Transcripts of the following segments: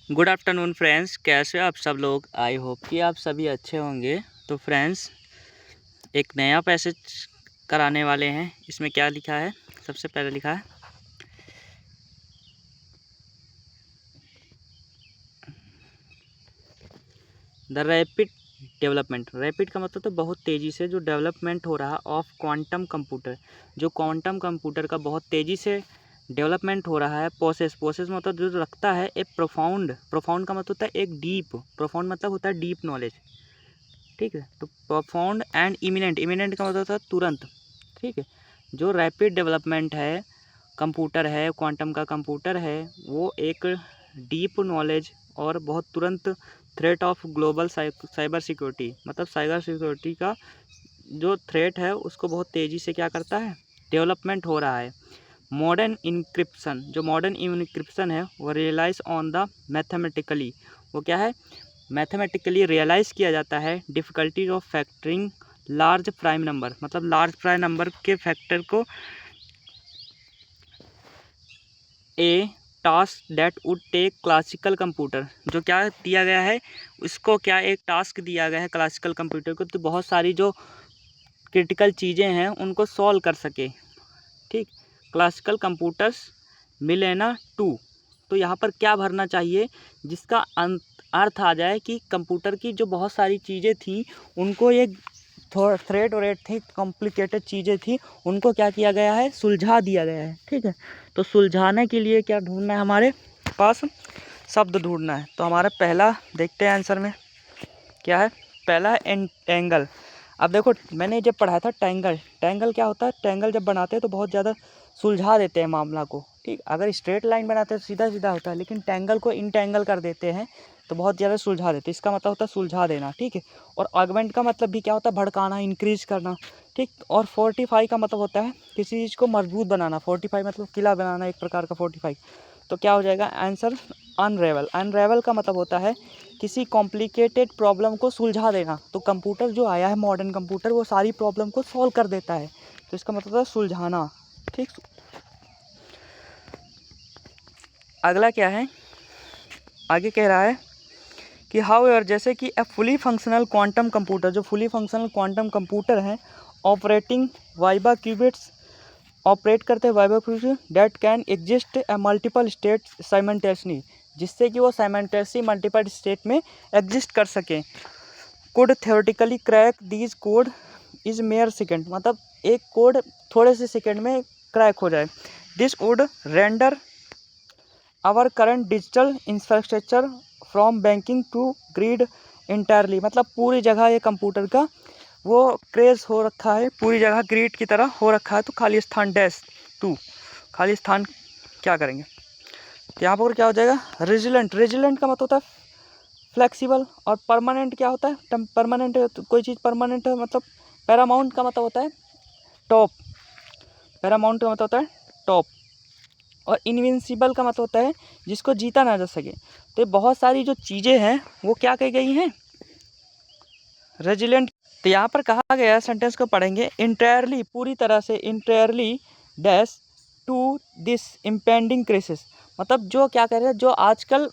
Good afternoon friends, कैसे आप सब लोग। आई होप कि आप सभी अच्छे होंगे। तो फ्रेंड्स, एक नया पैसेज कराने वाले हैं। इसमें क्या लिखा है? सबसे पहले लिखा है द रैपिड डेवलपमेंट। रैपिड का मतलब तो बहुत तेज़ी से जो डेवलपमेंट हो रहा है ऑफ क्वांटम कंप्यूटर। जो क्वांटम कंप्यूटर का बहुत तेज़ी से डेवलपमेंट हो रहा है। प्रोसेस मतलब जो रखता है एक प्रोफाउंड का मतलब होता है एक डीप। प्रोफाउंड मतलब होता है डीप नॉलेज, ठीक है। तो प्रोफाउंड एंड इमिनेंट का मतलब होता है तुरंत, ठीक है। जो रैपिड डेवलपमेंट है कंप्यूटर है, क्वांटम का कंप्यूटर है, वो एक डीप नॉलेज और बहुत तुरंत threat of global cyber security, मतलब साइबर सिक्योरिटी का जो थ्रेट है उसको बहुत तेज़ी से क्या करता है, डेवलपमेंट हो रहा है। मॉडर्न इनक्रिप्शन, जो मॉडर्न इनक्रिप्शन है वो रियलाइज ऑन द मैथमेटिकली, वो क्या है, मैथमेटिकली रियलाइज़ किया जाता है difficulty of factoring large prime number, मतलब लार्ज प्राइम नंबर के फैक्टर को a task that would take classical computer. जो क्या दिया गया है उसको, क्या एक टास्क दिया गया है क्लासिकल कंप्यूटर को, तो बहुत सारी जो क्रिटिकल चीज़ें हैं उनको सॉल्व कर सके, ठीक। क्लासिकल कंप्यूटर्स मिलेना टू, तो यहाँ पर क्या भरना चाहिए जिसका अर्थ आ जाए कि कंप्यूटर की जो बहुत सारी चीज़ें थी उनको ये थ्रेड और थी, कॉम्प्लिकेटेड चीज़ें थी, उनको क्या किया गया है, सुलझा दिया गया है, ठीक है। तो सुलझाने के लिए क्या ढूंढना है, हमारे पास शब्द ढूंढना है। तो हमारा पहला देखते हैं आंसर में क्या है। पहला है एंगल। अब देखो, मैंने जब पढ़ा था टैंगल क्या होता है, टैंगल जब बनाते हैं तो बहुत ज़्यादा सुलझा देते हैं मामला को, ठीक। अगर स्ट्रेट लाइन बनाते हैं तो सीधा सीधा होता है, लेकिन टैंगल को इंटैंगल कर देते हैं तो बहुत ज़्यादा सुलझा देते हैं। इसका मतलब होता है सुलझा देना, ठीक है। और ऑगमेंट का मतलब भी क्या होता है, भड़काना, इंक्रीज करना, ठीक। और फोर्टिफाई का मतलब होता है किसी चीज़ को मजबूत बनाना। फोर्टिफाई मतलब किला बनाना, एक प्रकार का फोर्टिफाई। तो क्या हो जाएगा आंसर, अनरेवल। अनरेवल का मतलब होता है किसी कॉम्प्लिकेटेड प्रॉब्लम को सुलझा देना। तो कंप्यूटर जो आया है, मॉडर्न कंप्यूटर, वो सारी प्रॉब्लम को सॉल्व कर देता है, तो इसका मतलब है सुलझाना, ठीक। अगला क्या है, आगे कह रहा है कि हाउएवर, जैसे कि फुली फंक्शनल क्वांटम कंप्यूटर, जो फुली फंक्शनल क्वांटम कंप्यूटर हैं, ऑपरेटिंग वाइबा क्यूबिट्स, ऑपरेट करते हैं viva qubits that can exist A multiple state simultaneously, जिससे कि वो साइमल्टेनियसली मल्टीपल स्टेट में एग्जिस्ट कर सकें। Code theoretically crack these code is mayor second, मतलब एक कोड थोड़े से सेकेंड में क्रैक हो जाए। This would render our current digital infrastructure from banking to grid entirely, मतलब पूरी जगह ये कंप्यूटर का वो क्रेज हो रखा है, पूरी जगह ग्रिड की तरह हो रखा है। तो खाली स्थान डैश टू, खाली स्थान क्या करेंगे, तो यहाँ पर क्या हो जाएगा, रेजिलेंट। रेजिलेंट का मतलब होता है फ्लेक्सिबल, और परमानेंट क्या होता है, परमानेंट तो कोई चीज़ परमानेंट है, मतलब पैरामाउंट का मतलब होता है टॉप, पैरामाउंट का मतलब होता है टॉप। और इनविंसिबल का मतलब होता है जिसको जीता ना जा सके। तो ये बहुत सारी जो चीज़ें हैं वो क्या कही गई हैं, रेजिलेंट। तो यहाँ पर कहा गया सेंटेंस को पढ़ेंगे, इंटायरली, पूरी तरह से, entirely dash to this impending crisis, मतलब जो क्या कह रहे हैं, जो आजकल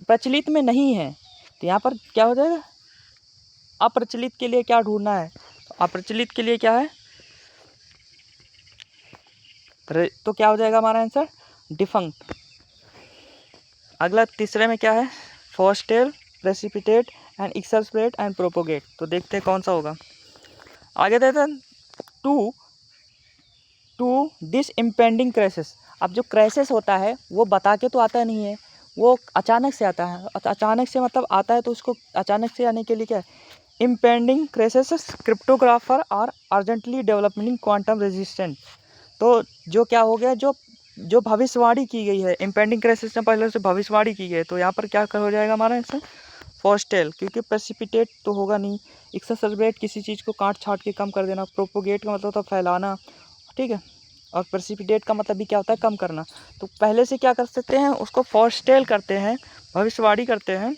प्रचलित में नहीं है। तो यहाँ पर क्या हो जाएगा, अप्रचलित के लिए क्या ढूंढना है, तो अप्रचलित के लिए क्या है, तो क्या हो जाएगा हमारा आंसर, डिफंक्ट। अगला तीसरे में क्या है, फॉस्टेल, प्रेसिपिटेट एंड एक्सरस्पेट एंड प्रोपोगेट। तो देखते हैं कौन सा होगा। आगे देते हैं टू दिस इम्पेंडिंग क्राइसिस। अब जो क्राइसिस होता है वो बता के तो आता नहीं है, वो अचानक से आता है। अचानक से मतलब आता है तो उसको अचानक से आने के लिए क्या है, impending crisis cryptographer are urgently development quantum resistant. तो जो क्या हो गया, जो भविष्यवाणी की गई है, इम्पेंडिंग क्राइसिस से पहले से भविष्यवाणी की गई है, तो यहाँ पर क्या हो जाएगा हमारा आंसर, फॉस्टेल, क्योंकि प्रेसिपिटेट तो होगा नहीं। एक्सरसर्बेट, किसी चीज़ को काट छाट के कम कर देना। प्रोपोगेट का मतलब होता है फैलाना, ठीक है। और प्रेसिपिटेट का मतलब भी क्या होता है, कम करना। तो पहले से क्या कर सकते हैं, उसको फॉस्टेल करते हैं, भविष्यवाणी करते हैं।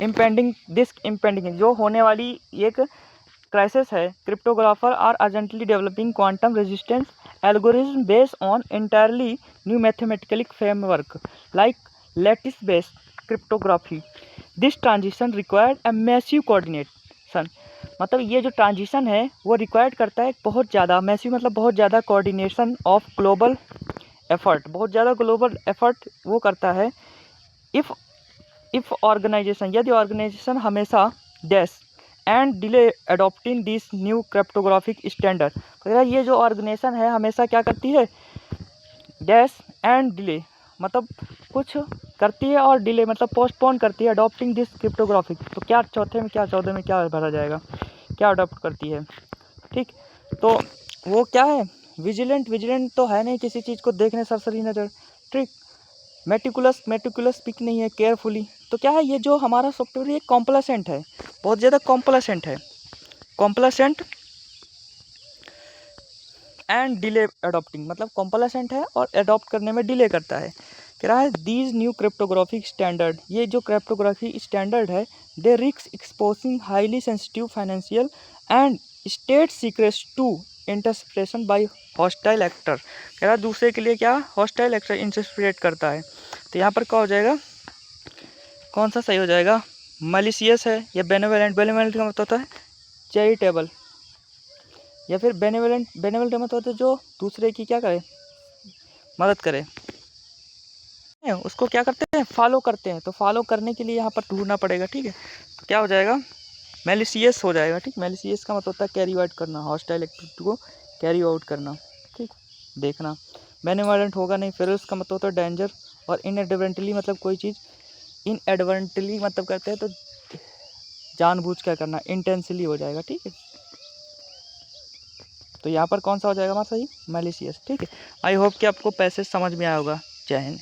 इम्पेंडिंग, दिस इम्पेंडिंग, जो होने वाली एक क्राइसिस है, cryptographer are urgently developing quantum resistance algorithm based on entirely new mathematical framework like lattice based cryptography. This transition required a massive coordination. मतलब ये जो ट्रांजिशन है वो रिक्वायर्ड करता है बहुत ज़्यादा, मैसिव मतलब बहुत ज़्यादा कोऑर्डिनेशन ऑफ ग्लोबल एफर्ट, बहुत ज़्यादा ग्लोबल एफर्ट वो करता है। इफ़ ऑर्गेनाइजेशन, यदि ऑर्गेनाइजेशन हमेशा dash and delay adopting this new cryptographic standard, तो ये जो ऑर्गेनाइजेशन है हमेशा क्या करती है, डैश एंड डिले मतलब कुछ करती है और डिले मतलब पोस्टपोन करती है, अडॉप्टिंग दिस क्रिप्टोग्राफिक, तो क्या चौथे में क्या चौदह में क्या भरा जाएगा, क्या अडॉप्ट करती है, ठीक। तो वो क्या है, विजिलेंट तो है नहीं, किसी चीज़ को देखने सरसरी नज़र, ठीक। मेटिकुलस पिक नहीं है, केयरफुली, तो क्या है ये जो हमारा सॉफ्टवेयर ये कॉम्प्लासेंट है, बहुत ज़्यादा कॉम्प्लासेंट है, कॉम्प्लासेंट एंड डिले अडॉप्टिंग मतलब कॉम्प्लासेंट है और अडॉप्ट करने में डिले करता है। कह रहा है दीज न्यू क्रिप्टोग्राफिक स्टैंडर्ड, ये जो क्रिप्टोग्राफी स्टैंडर्ड है, they risk exposing highly sensitive financial and state secrets to interpretation by hostile actor. कह रहा है दूसरे के लिए क्या हॉस्टाइल एक्टर इंटरप्रेट करता है, तो यहाँ पर क्या हो जाएगा, कौन सा सही हो जाएगा, मलिशियस है या बेनेवलेंट, बेनेवलेंट का मतलब होता है चैरिटेबल, या फिर बेनेवलेंट का मतलब होता है जो दूसरे की क्या करे, मदद करे, उसको क्या करते हैं, फॉलो करते हैं, तो फॉलो करने के लिए यहाँ पर ढूंढना पड़ेगा, ठीक है। तो क्या हो जाएगा, मैलिशियस हो जाएगा, ठीक। मैलिशियस का मतलब होता है कैरी आउट करना, हॉस्टाइल एक्टिविटी को कैरी आउट करना, ठीक, देखना। बेनेवलेंट होगा नहीं, फिर उसका मतलब होता है डेंजर, और इनएडवर्टेंटली मतलब कोई चीज़ इनएडवर्टेंटली मतलब करते हैं तो जानबूझ कर करना, इंटेंसली हो जाएगा, ठीक है। तो यहाँ पर कौन सा हो जाएगा हमारा सही, मैलिशियस, ठीक है। आई होप कि आपको पैसेज समझ में आया होगा। जय हिंद।